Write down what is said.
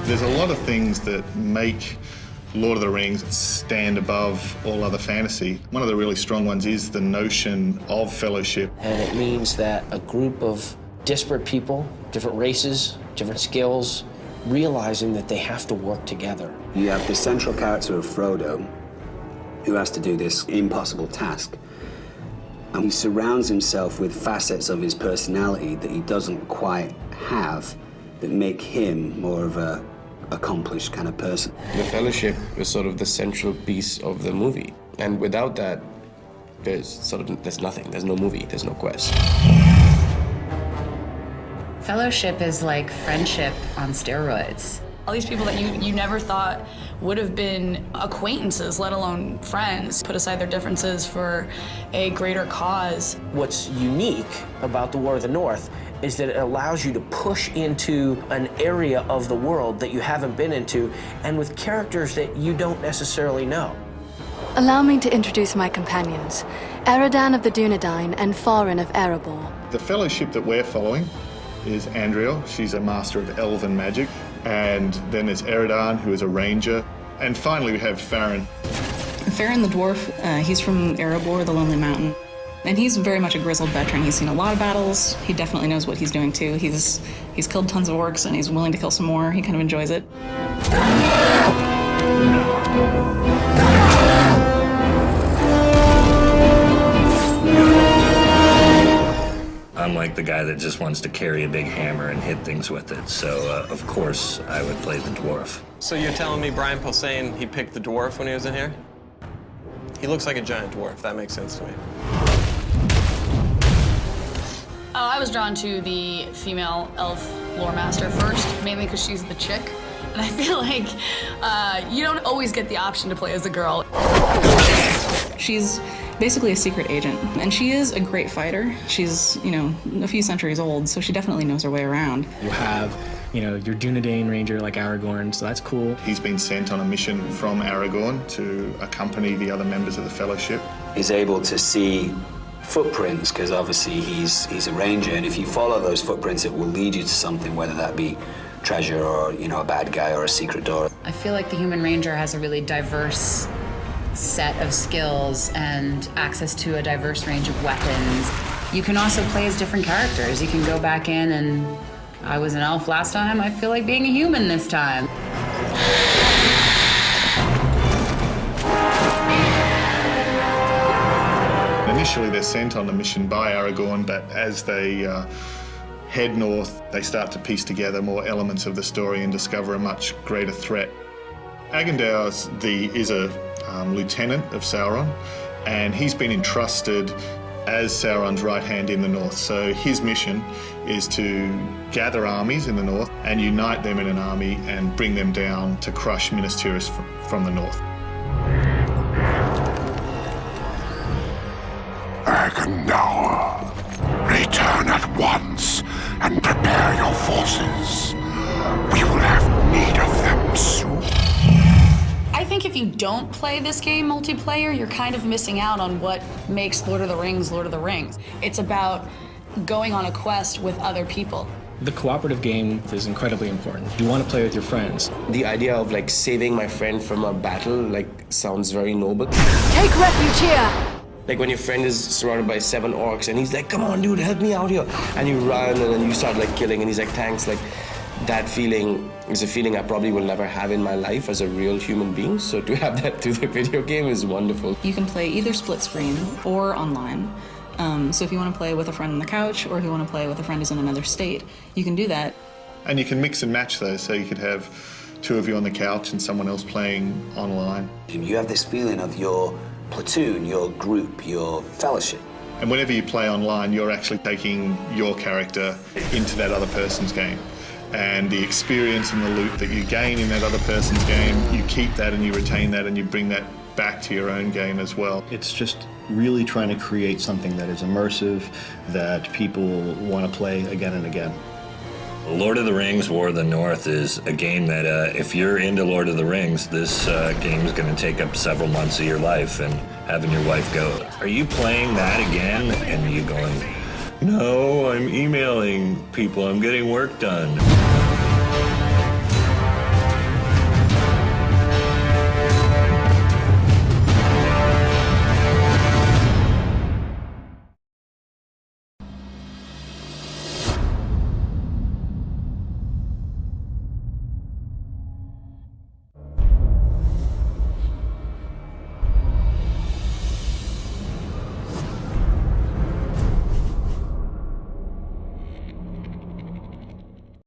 There's a lot of things that make Lord of the Rings stand above all other fantasy. One of the really strong ones is the notion of fellowship. And it means that a group of disparate people, different races, different skills, realizing that they have to work together. You have the central character of Frodo, who has to do this impossible task. And he surrounds himself with facets of his personality that he doesn't quite have that make him more of a accomplished kind of person. The fellowship is sort of the central piece of the movie. And without that, there's nothing. There's no movie, there's no quest. Fellowship is like friendship on steroids. All these people that you never thought would have been acquaintances, let alone friends, put aside their differences for a greater cause. What's unique about the War of the North is that it allows you to push into an area of the world that you haven't been into, and with characters that you don't necessarily know. Allow me to introduce my companions, Eridan of the Dunedain and Farin of Erebor. The fellowship that we're following is Andriel. She's a master of elven magic. And then there's Eridan, who is a ranger. And finally, we have Farin. Farin the dwarf, he's from Erebor, the Lonely Mountain. And he's very much a grizzled veteran. He's seen a lot of battles. He definitely knows what he's doing, too. He's killed tons of orcs, and he's willing to kill some more. He kind of enjoys it. I'm like the guy that just wants to carry a big hammer and hit things with it, so of course I would play the dwarf. So you're telling me Brian Posehn, he picked the dwarf when he was in here? He looks like a giant dwarf. That makes sense to me. I was drawn to the female elf lore master first, mainly because she's the chick. And I feel like you don't always get the option to play as a girl. She's basically a secret agent, and she is a great fighter. She's, a few centuries old, so she definitely knows her way around. You have, your Dunedain ranger like Aragorn, so that's cool. He's been sent on a mission from Aragorn to accompany the other members of the Fellowship. He's able to see footprints, because obviously he's a ranger, and if you follow those footprints, it will lead you to something, whether that be treasure or, a bad guy or a secret door. I feel like the Human Ranger has a really diverse set of skills and access to a diverse range of weapons. You can also play as different characters. You can go back in and I was an elf last time. I feel like being a human this time. Initially, they're sent on a mission by Aragorn, but as they head north, they start to piece together more elements of the story and discover a much greater threat. Agandau is a lieutenant of Sauron, and he's been entrusted as Sauron's right hand in the north. So his mission is to gather armies in the north and unite them in an army and bring them down to crush Minas Tirith from the north. Agandau, return at once and prepare your forces. We will have need of them soon. I think if you don't play this game multiplayer, you're kind of missing out on what makes Lord of the Rings Lord of the Rings. It's about going on a quest with other people. The cooperative game is incredibly important. You want to play with your friends. The idea of saving my friend from a battle sounds very noble. Take refuge here! Like when your friend is surrounded by 7 orcs and he's like, come on dude, help me out here. And you run and then you start killing and he's like, thanks. That feeling is a feeling I probably will never have in my life as a real human being. So to have that through the video game is wonderful. You can play either split screen or online. So if you want to play with a friend on the couch or if you want to play with a friend who's in another state, you can do that. And you can mix and match those, so you could have 2 of you on the couch and someone else playing online. And you have this feeling of your platoon, your group, your fellowship. And whenever you play online, you're actually taking your character into that other person's game. And the experience and the loot that you gain in that other person's game, you keep that and you retain that and you bring that back to your own game as well. It's just really trying to create something that is immersive, that people want to play again and again. Lord of the Rings War of the North is a game that if you're into Lord of the Rings, this game is going to take up several months of your life, and having your wife go, are you playing that again? And you going, no, I'm emailing people, I'm getting work done.